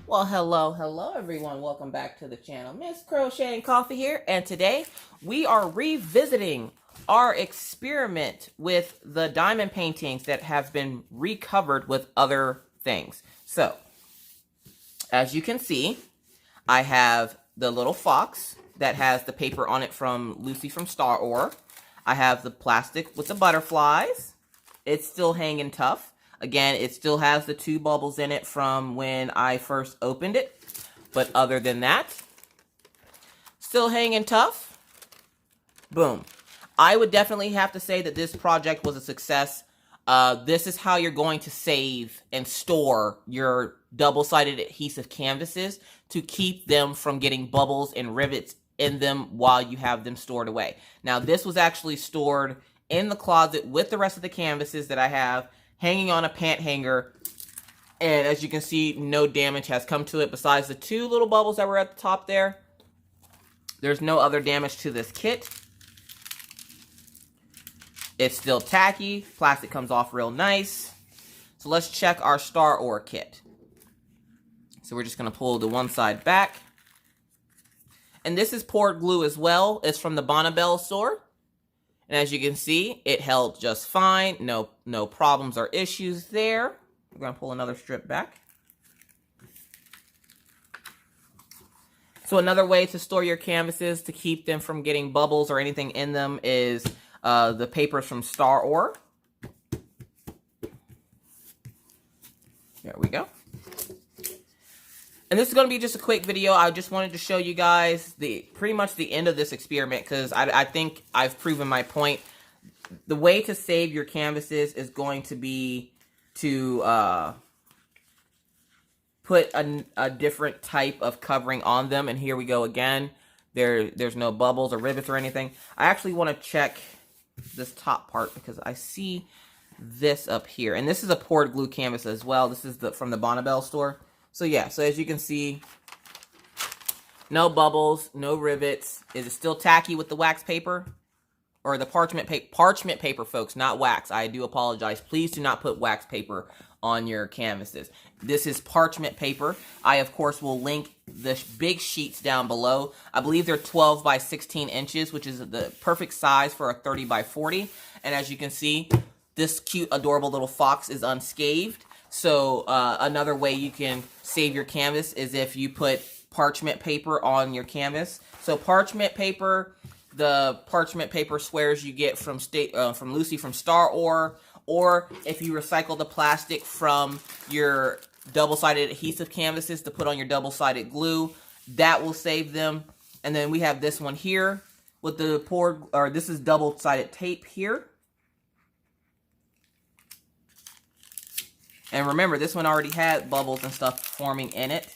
Well, hello everyone. Welcome back to the channel. Miss Crocheting Coffee here, and today we are revisiting our experiment with the diamond paintings that have been recovered with other things. So, as you can see, I have the little fox that has the paper on it from Lucy from Star Ore. I have the plastic with the butterflies. It's still hanging tough. Again, it still has the two bubbles in it from when I first opened it. But other than that, still hanging tough. Boom. I would definitely have to say that this project was a success. This is how you're going to save and store your double-sided adhesive canvases to keep them from getting bubbles and rivets in them while you have them stored away. Now, this was actually stored in the closet with the rest of the canvases that I have hanging on a pant hanger, and as you can see, no damage has come to it besides the two little bubbles that were at the top there. There's no other damage to this kit. It's still tacky. Plastic comes off real nice. So let's check our Star Ore kit. So we're just going to pull the one side back. And this is poured glue as well. It's from the Bonnabelle store. And as you can see, it held just fine. No problems or issues there. We're going to pull another strip back. So another way to store your canvases to keep them from getting bubbles or anything in them is the papers from Star Ore. There we go. And this is going to be just a quick video. I just wanted to show you guys pretty much the end of this experiment because I think I've proven my point. The way to save your canvases is going to be to put a different type of covering on them. And here we go again. There's no bubbles or rivets or anything. I actually want to check this top part because I see this up here. And this is a poured glue canvas as well. This is from the Bonnabelle store. So yeah, so as you can see, no bubbles, no rivets. Is it still tacky with the wax paper? Or the parchment paper, folks, not wax. I do apologize. Please do not put wax paper on your canvases. This is parchment paper. I, of course, will link the big sheets down below. I believe they're 12 by 16 inches, which is the perfect size for a 30 by 40. And as you can see, this cute, adorable little fox is unscathed. So another way you can save your canvas is if you put parchment paper on your canvas. So parchment paper, the parchment paper squares you get from Lucy from Star Ore, or if you recycle the plastic from your double-sided adhesive canvases to put on your double-sided glue, that will save them. And then we have this one here with the this is double-sided tape here. And remember, this one already had bubbles and stuff forming in it.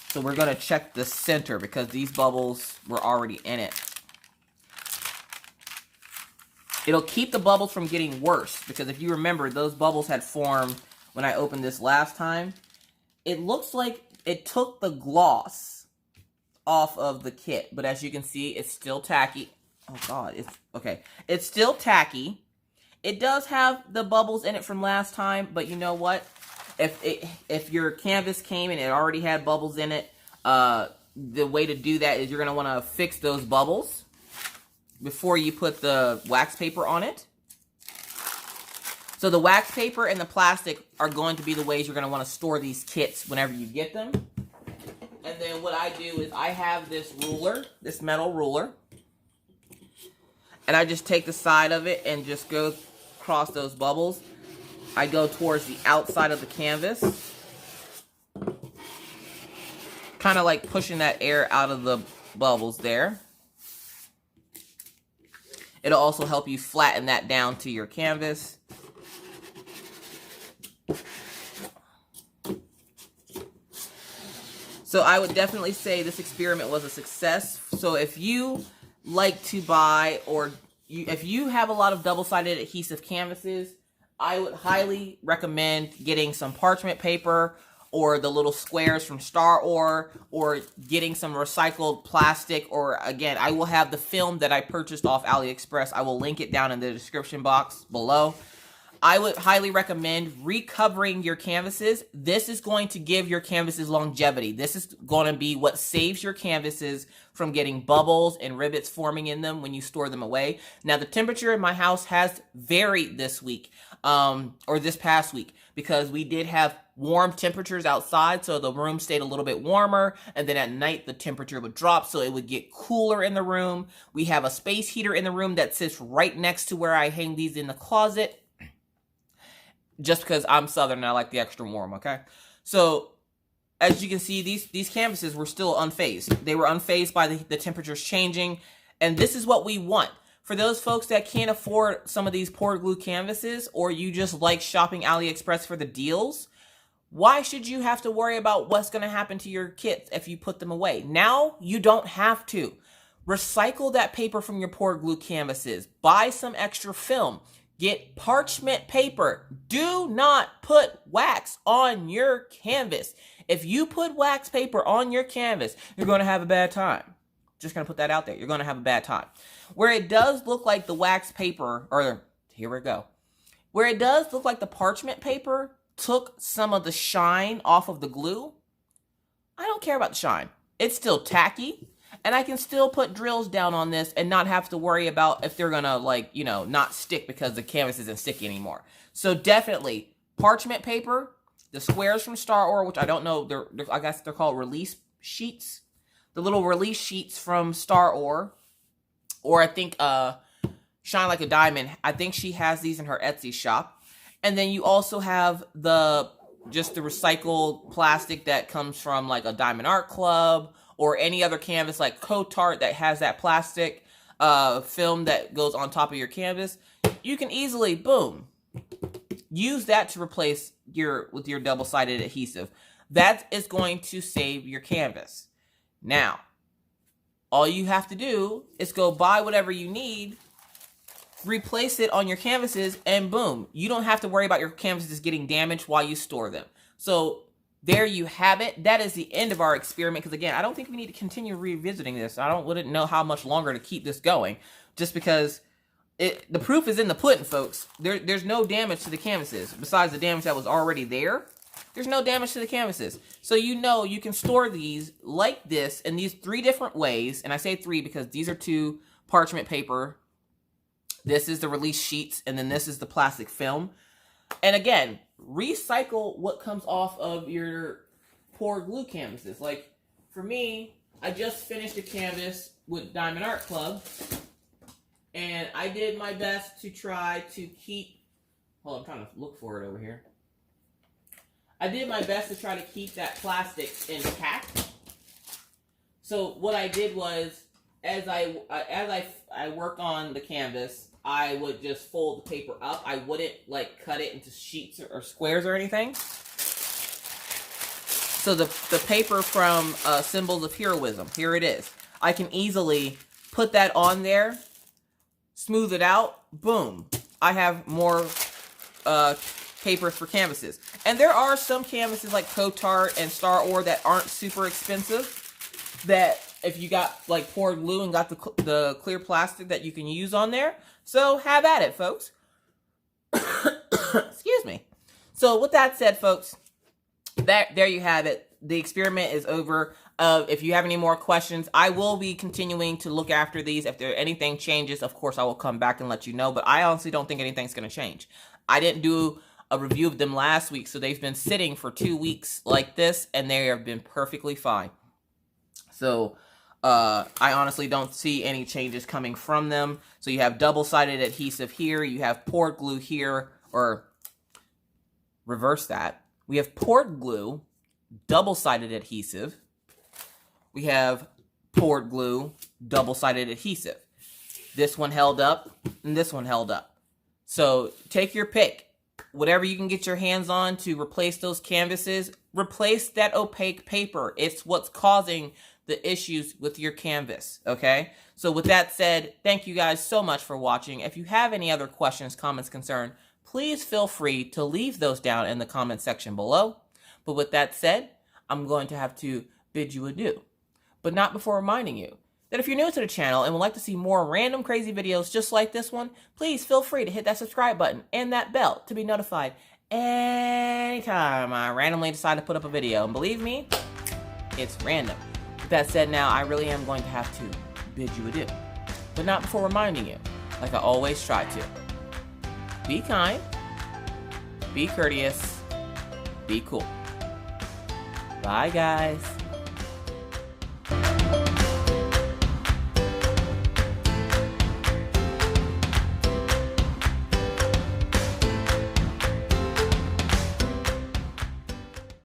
So we're going to check the center because these bubbles were already in it. It'll keep the bubbles from getting worse because if you remember, those bubbles had formed when I opened this last time. It looks like it took the gloss off of the kit, but as you can see, it's still tacky. Oh God, it's still tacky. It does have the bubbles in it from last time, but you know what? If your canvas came and it already had bubbles in it, the way to do that is you're going to want to fix those bubbles before you put the wax paper on it. So the wax paper and the plastic are going to be the ways you're going to want to store these kits whenever you get them. And then what I do is I have this ruler, this metal ruler, and I just take the side of it and just go across those bubbles. I go towards the outside of the canvas, kind of like pushing that air out of the bubbles there. It'll also help you flatten that down to your canvas. So I would definitely say this experiment was a success. So if you like to buy, or if you have a lot of double-sided adhesive canvases, I would highly recommend getting some parchment paper or the little squares from Star Ore, or getting some recycled plastic, or again, I will have the film that I purchased off AliExpress. I will link it down in the description box below. I would highly recommend recovering your canvases. This is going to give your canvases longevity. This is going to be what saves your canvases from getting bubbles and rivets forming in them when you store them away. Now, the temperature in my house has varied this week, or this past week, because we did have warm temperatures outside, so the room stayed a little bit warmer, and then at night the temperature would drop, so it would get cooler in the room. We have a space heater in the room that sits right next to where I hang these in the closet, just because I'm Southern and I like the extra warm, okay? So, as you can see, these canvases were still unfazed. They were unfazed by the temperatures changing, and this is what we want. For those folks that can't afford some of these poured glue canvases, or you just like shopping AliExpress for the deals, why should you have to worry about what's going to happen to your kits if you put them away? Now, you don't have to. Recycle that paper from your poured glue canvases. Buy some extra film. Get parchment paper. Do not put wax on your canvas. If you put wax paper on your canvas, you're going to have a bad time. Just going to put that out there. You're going to have a bad time. Where it does look like the wax paper, or here we go. Where it does look like the parchment paper took some of the shine off of the glue, I don't care about the shine. It's still tacky. And I can still put drills down on this and not have to worry about if they're gonna, like, you know, not stick because the canvas isn't sticky anymore. So definitely, parchment paper, the squares from Star which I don't know, I guess they're called release sheets. The little release sheets from Star or I think Shine Like a Diamond. I think she has these in her Etsy shop. And then you also have just the recycled plastic that comes from like a Diamond Art Club, or any other canvas like Cotart that has that plastic film that goes on top of your canvas. You can easily, boom, use that to replace with your double-sided adhesive. That is going to save your canvas. Now, all you have to do is go buy whatever you need, replace it on your canvases, and boom, you don't have to worry about your canvases getting damaged while you store them. So there you have it. That is the end of our experiment, because again, I don't think we need to continue revisiting this. I wouldn't know how much longer to keep this going, just because the proof is in the pudding, folks. There's no damage to the canvases besides the damage that was already there. There's no damage to the canvases. So you know you can store these like this in these 3 different ways. And I say 3 because these are 2 parchment paper. This is the release sheets, and then this is the plastic film. And again, recycle what comes off of your poured glue canvases. Like, for me, I just finished a canvas with Diamond Art Club, and I did my best to try to keep, hold on, I'm trying to look for it over here. I did my best to try to keep that plastic intact. So what I did was, as I work on the canvas, I would just fold the paper up. I wouldn't like cut it into sheets or squares or anything. So the paper from Symbols of Heroism, here it is. I can easily put that on there, smooth it out, boom. I have more papers for canvases. And there are some canvases like Cotart and Star that aren't super expensive, that if you got like poured glue and got the clear plastic that you can use on there. So have at it, folks. Excuse me. So with that said, folks, there you have it. The experiment is over. If you have any more questions, I will be continuing to look after these. If anything changes, of course, I will come back and let you know. But I honestly don't think anything's going to change. I didn't do a review of them last week, so they've been sitting for 2 weeks like this, and they have been perfectly fine. So I honestly don't see any changes coming from them. So you have double-sided adhesive here. You have poured glue here, or reverse that. We have poured glue, double-sided adhesive. We have poured glue, double-sided adhesive. This one held up, and this one held up. So take your pick. Whatever you can get your hands on to replace those canvases, replace that opaque paper. It's what's causing the issues with your canvas, okay? So with that said, thank you guys so much for watching. If you have any other questions, comments, concerns, please feel free to leave those down in the comment section below. But with that said, I'm going to have to bid you adieu. But not before reminding you, that if you're new to the channel and would like to see more random crazy videos just like this one, please feel free to hit that subscribe button and that bell to be notified anytime I randomly decide to put up a video. And believe me, it's random. With that said, now I really am going to have to bid you adieu, but not before reminding you, like I always try to. Be kind, be courteous, be cool. Bye, guys.